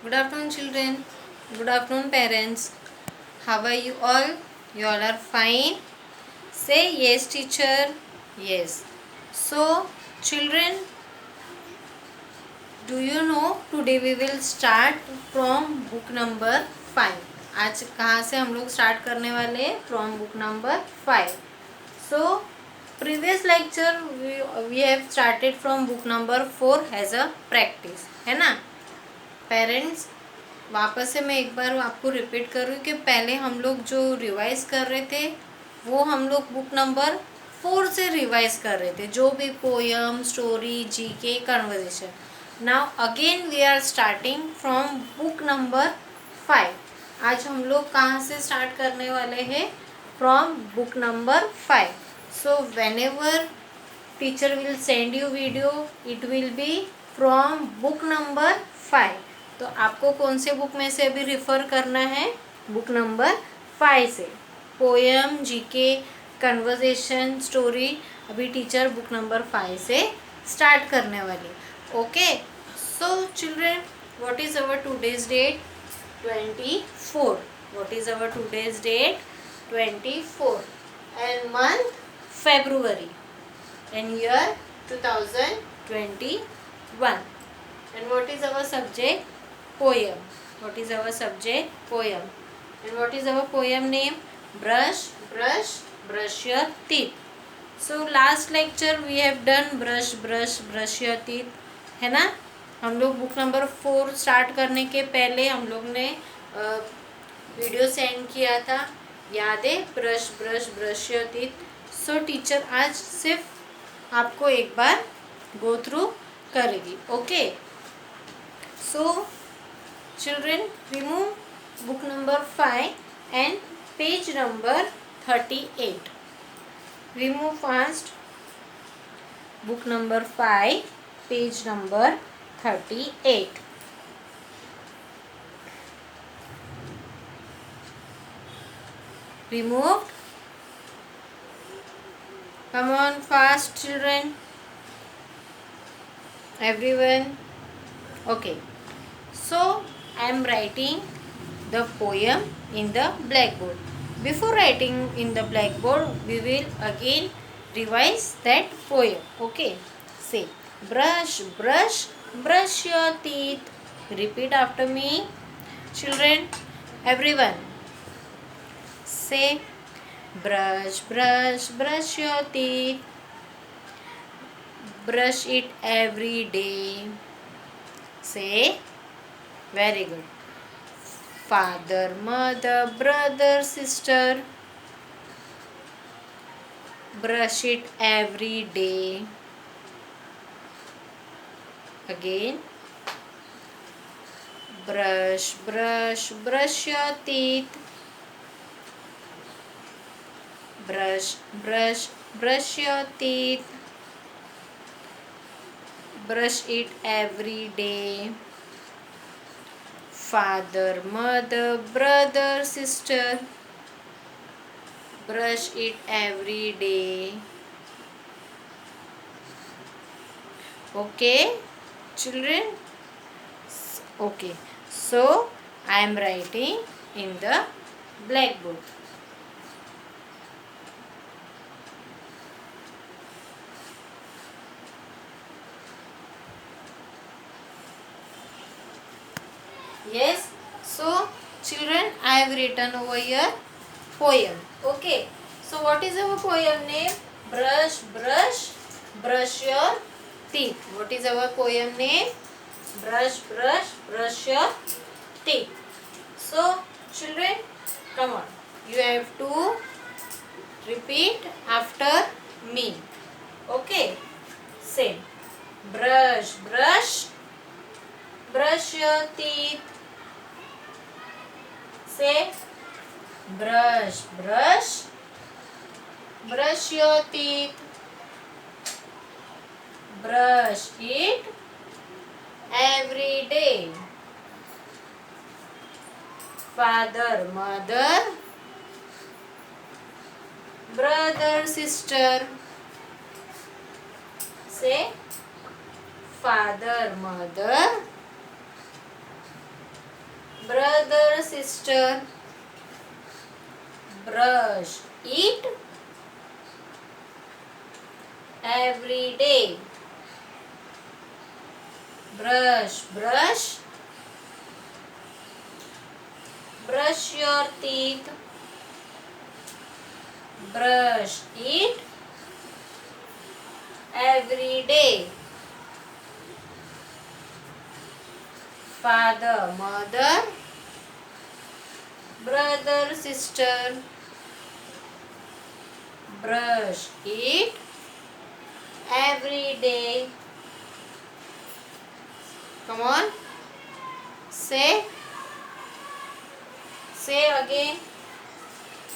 Good afternoon, children. Good afternoon, parents. How are you all? You all are fine? Say yes, teacher. Yes. So, children, do you know today we will start from book number 5. आज कहाँ से हम लोग start करने वाले हैं? From book number 5. So, previous lecture we have started from book number 4 as a practice. है ना? पेरेंट्स, वापस से मैं एक बार आपको रिपीट कर रही हूँ कि पहले हम लोग जो रिवाइज कर रहे थे वो हम लोग बुक नंबर 4 से रिवाइज कर रहे थे, जो भी poem, story, GK, conversation. Now again we are starting from book number 5। आज हम लोग कहाँ से स्टार्ट करने वाले हैं? From book number 5। So when ever teacher will send you video, it will be from book number 5। तो आपको कौन से बुक में से अभी रिफ़र करना है? बुक नंबर 5 से। पोएम, जीके, कन्वर्सेशन, स्टोरी अभी टीचर बुक नंबर 5 से स्टार्ट करने वाली। Okay, so children, what is our today's date? 24। What is our today's date? 24 and month February and year 2021. And what is our subject? Poem. What is our subject? Poem. And what is our poem name? Brush, brush, brush your teeth. So last lecture we have done brush, brush, brush your teeth. है ना? हम लोग book number 4 start करने के पहले हम लोग ने वीडियो सेंड किया था, याद है? Brush, brush, brush your teeth. So teacher आज सिर्फ आपको एक बार गो थ्रू करेगी। Okay, so children, remove book number 5 and page number 38. Remove first book number 5, page number 38. Removed? Come on fast, children. Everyone? Okay, so I am writing the poem in the blackboard. Before writing in the blackboard, we will again revise that poem. Okay, say brush, brush, brush your teeth. Repeat after me, children. Everyone, say brush, brush, brush your teeth. Brush it every day. Say very good. Father, mother, brother, sister, brush it every day. Again, brush, brush, brush your teeth. Brush, brush, brush your teeth. Brush it every day. Father, mother, brother, sister, brush it every day. Okay, children? Okay, so I am writing in the blackboard. Yes, so children, I have written over here poem. Okay, so what is our poem name? Brush, brush, brush your teeth. What is our poem name? Brush, brush, brush your teeth. So children, come on, you have to repeat after me. Okay, say brush, brush, brush your teeth. Say brush, brush, brush your teeth. Brush it every day. Father, mother, brother, sister. Say father, mother, brother, sister, brush, eat every day. Brush, brush, brush your teeth. Brush, eat every day. Father, mother, brother, sister, brush, eat every day. Come on, say again.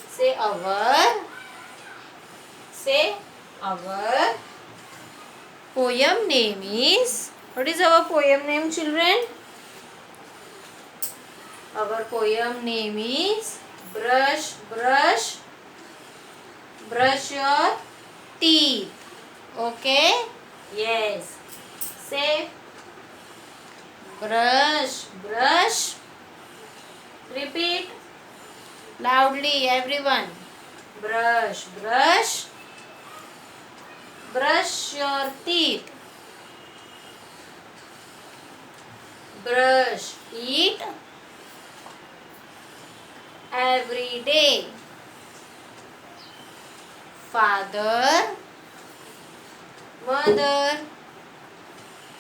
Say our. Say our poem name is. What is our poem name, children? Our poem name is Brush, Brush, Brush Your Teeth. Okay? Yes. Say brush, brush. Repeat loudly, everyone. Brush, brush, brush your teeth. Brush, eat every day. Father, mother,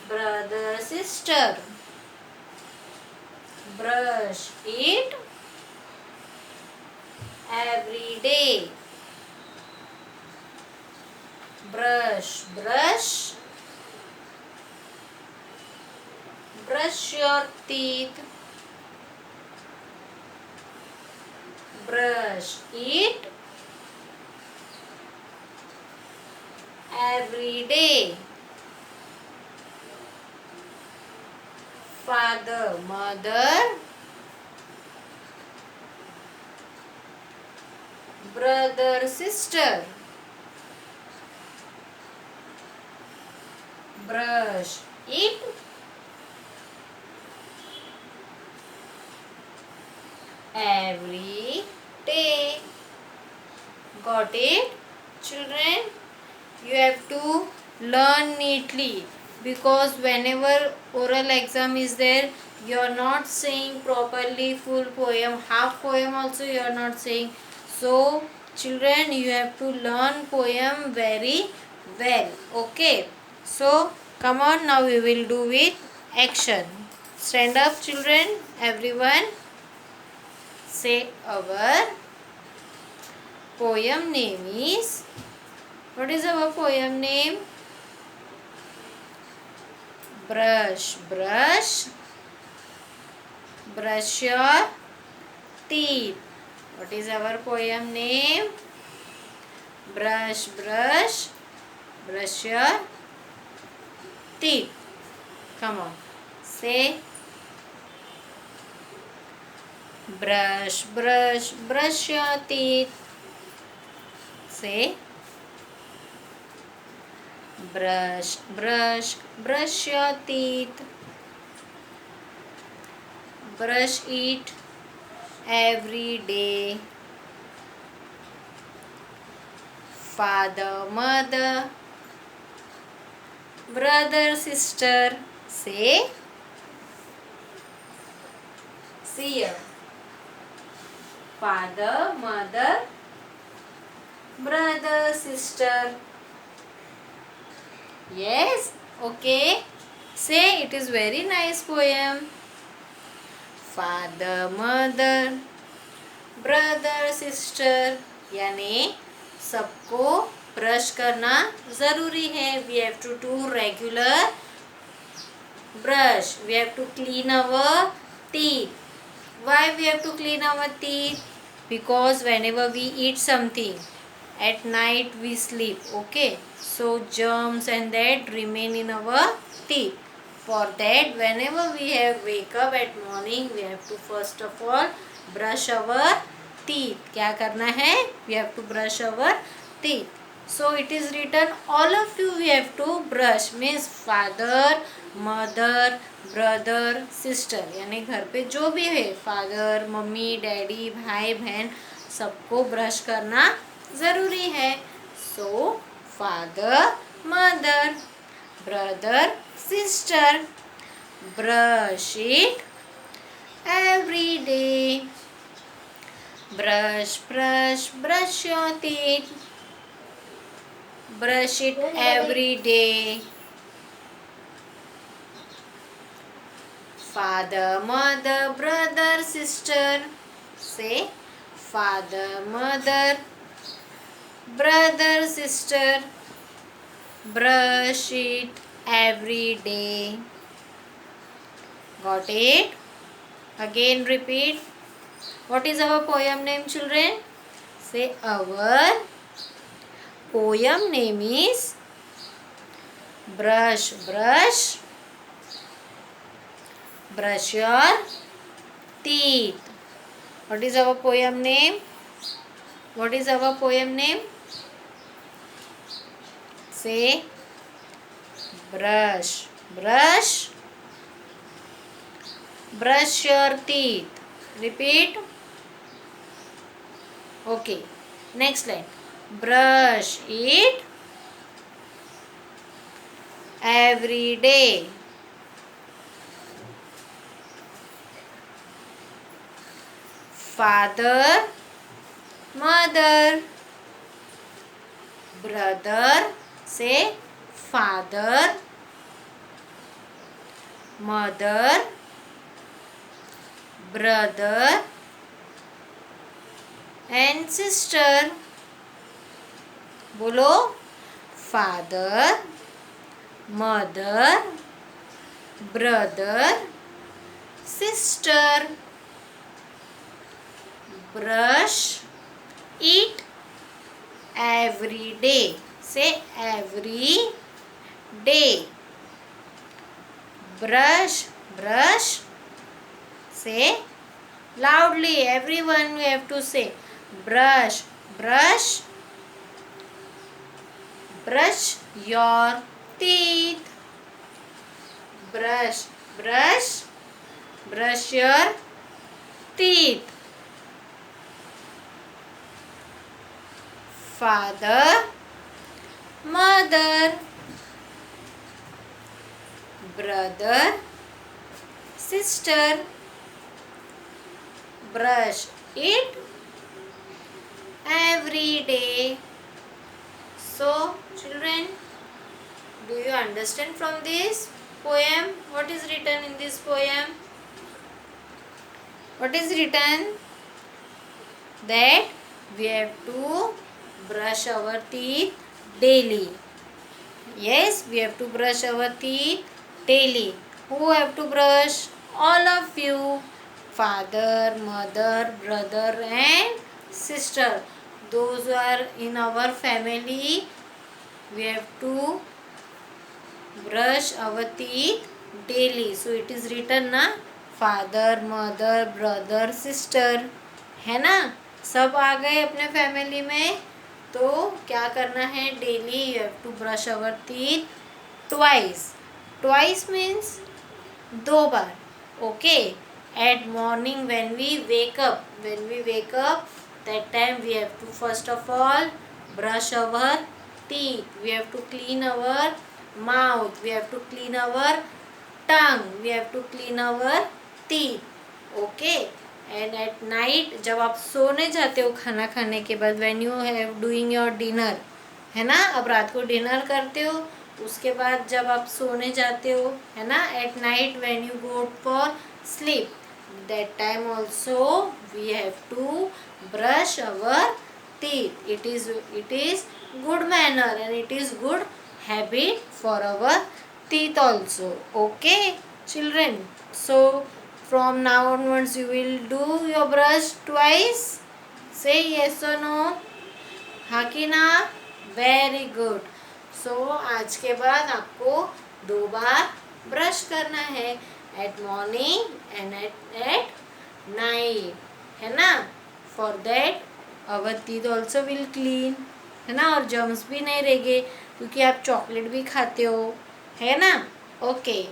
brother, sister, brush, eat every day. Brush, brush, brush your teeth. Brush, eat every day. Father, mother, brother, sister, brush, eat every day. Got it, children? You have to learn neatly, because whenever oral exam is there, you are not saying properly full poem, half poem also you are not saying. So children, you have to learn poem very well. Okay, so come on, now we will do with action. Stand up, children, everyone. Say our poem name is. What is our poem name? Brush, brush, brush your teeth. What is our poem name? Brush, brush, brush your teeth. Come on, say brush, brush, brush your teeth. Say brush, brush, brush your teeth. Brush it every day. Father, mother, brother, sister. Say, see here. Father, mother, brother, sister. Yes, okay. Say, it is very nice poem. Father, mother, brother, sister. यानी सबको brush करना ज़रूरी है. We have to do regular brush. We have to clean our teeth. Why we have to clean our teeth? Because whenever we eat something, at night we sleep. Okay, so germs and that remain in our teeth. For that, whenever we have wake up at morning, we have to first of all brush our teeth. क्या करना है? We have to brush our teeth. So it is written all of you we have to brush means father, mother, brother, sister यानी घर पे जो भी है father, mummy, daddy, भाई, बहन सबको ब्रश करना ज़रूरी है. So father, mother, brother, sister, brush it every day. Brush, brush, brush your teeth. Brush it every day. Father, mother, brother, sister. Say father, mother, brother, sister. Brush it every day. Got it? Again repeat. What is our poem name, children? Say our poem name is Brush, Brush, Brush your teeth. What is our poem name? What is our poem name? Say brush, brush, brush your teeth. Repeat. Okay. Next line. Brush it every day. Father, mother, brother. Say father, mother, brother and sister. बोलो father, mother, brother, sister. Brush it every day. Say every day. Brush, brush. Say loudly. Everyone we have to say brush, brush, brush your teeth. Brush, brush, brush your teeth. Father, mother, brother, sister. Brush it every day. So, children, do you understand from this poem? What is written in this poem? What is written? That we have to brush our teeth daily. Yes, we have to brush our teeth daily. Who have to brush? All of you. Father, mother, brother and sister. Those who are in our family, we have to brush our teeth daily. So it is written na father, mother, brother, sister. है ना? सब आ गए अपने family में. तो क्या करना है? Daily you have to brush our teeth twice. Twice means 2 बार. Okay. At morning when we wake up. That time we have to first of all brush our teeth. We have to clean our mouth. We have to clean our tongue. We have to clean our teeth. Okay. And at night जब आप सोने जाते हो खाना खाने के बाद when you have doing your dinner, है ना, अब रात को डिनर करते हो, उसके बाद जब आप सोने जाते हो, है ना, at night when you go for sleep, that time also we have to brush our teeth. It is good manner and it is good habit for our teeth also. Okay, children. So from now onwards you will do your brush twice. Say yes or no. हाँ कि ना? Very good. So आज के बाद आपको 2 बार brush करना है. At morning and at night. है ना? For that our teeth also will clean. है ना, और जर्म्स भी नहीं रहेंगे क्योंकि आप चॉकलेट भी खाते हो, है ना. Okay,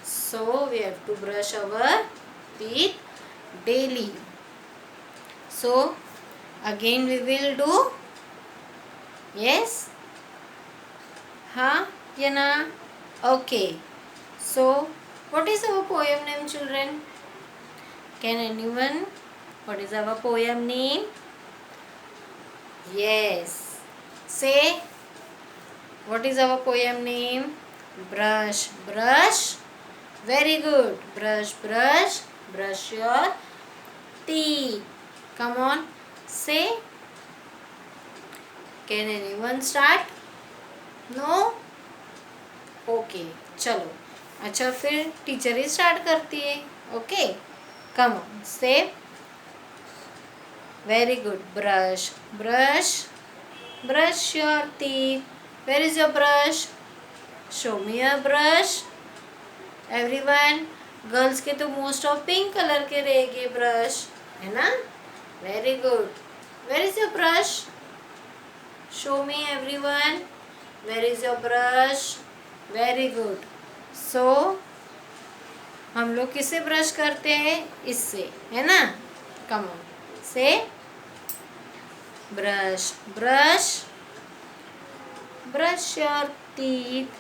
so we have to brush our teeth daily. So again we will do. Yes, हाँ या ना. Okay, so what is our poem name, children? Can anyone? What is our poem name? Yes, say what is our poem name? Brush, brush. Very good. Brush, brush. Brush your teeth. Come on, say. Can anyone start? No. Okay, चलो. अच्छा, फिर teacher ही start करती है. Okay, come on, say. Very good. Brush, brush. Brush your teeth. Where is your brush? Show me your brush. Everyone, girls के तो most of pink colour के रहेंगे ब्रश, है ना. Very good. Where is your brush? Show me everyone. Where is your brush? Very good. So हम लोग किससे brush करते हैं? इससे, है ना. Come on, say. Brush, brush. Brush your teeth.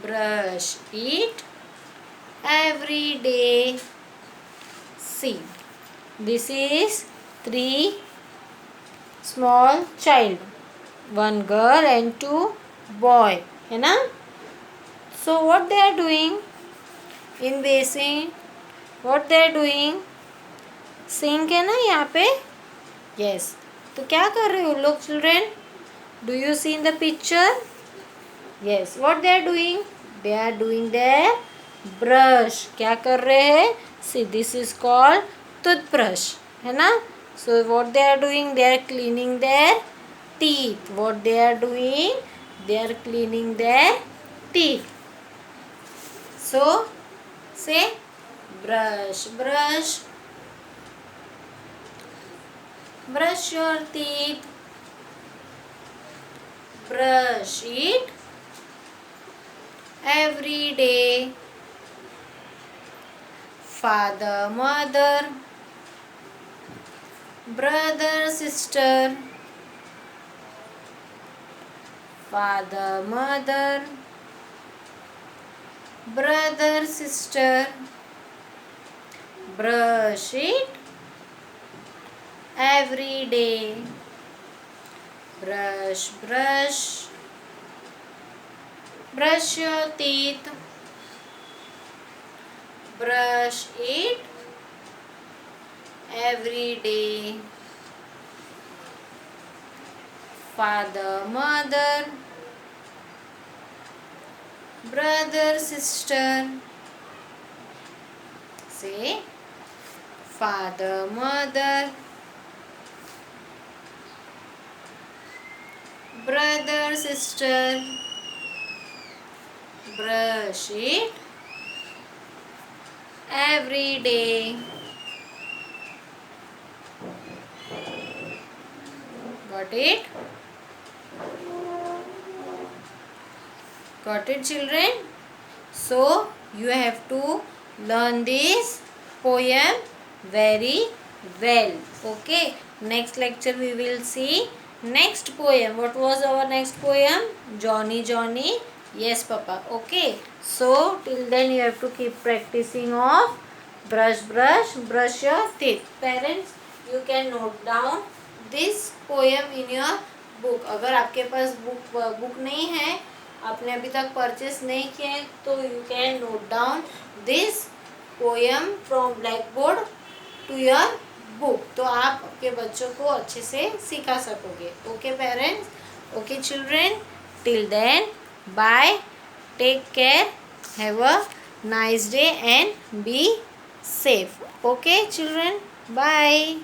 Brush it every day. See, this is 3 small child, 1 girl and 2 boy, है ना. So what they are doing in basin? What they are doing? Sink है ना यहाँ पे. Yes, तो क्या कर रहे हो लोग, children? Do you see in the picture? Yes, what they are doing? They are doing their brush. क्या कर रहे हैं? See, this is called toothbrush, है ना. So what they are doing? They are cleaning their teeth. What they are doing? They are cleaning their teeth. So say brush, brush. Brush your teeth. Brush it every day. Father, mother, brother, sister. Father, mother, brother, sister. Brush it every day. Brush, brush. Brush your teeth. Brush it every day. Father, mother, brother, sister. Say father, mother, brother, sister. Brush it every day. Got it? Got it, children? So you have to learn this poem very well. Okay, next lecture we will see next poem. What was our next poem? Johnny, Johnny. Yes, Papa. Okay, so till then you have to keep practicing of brush, brush, brush your teeth. Parents, you can note down this poem in your book. अगर आपके पास book नहीं है, आपने अभी तक purchase नहीं किए, तो you can note down this poem from blackboard to your book. तो आप आपके बच्चों को अच्छे से सिखा सकोगे. Okay parents, okay children, till then bye, take care, have a nice day and be safe. Okay children, bye.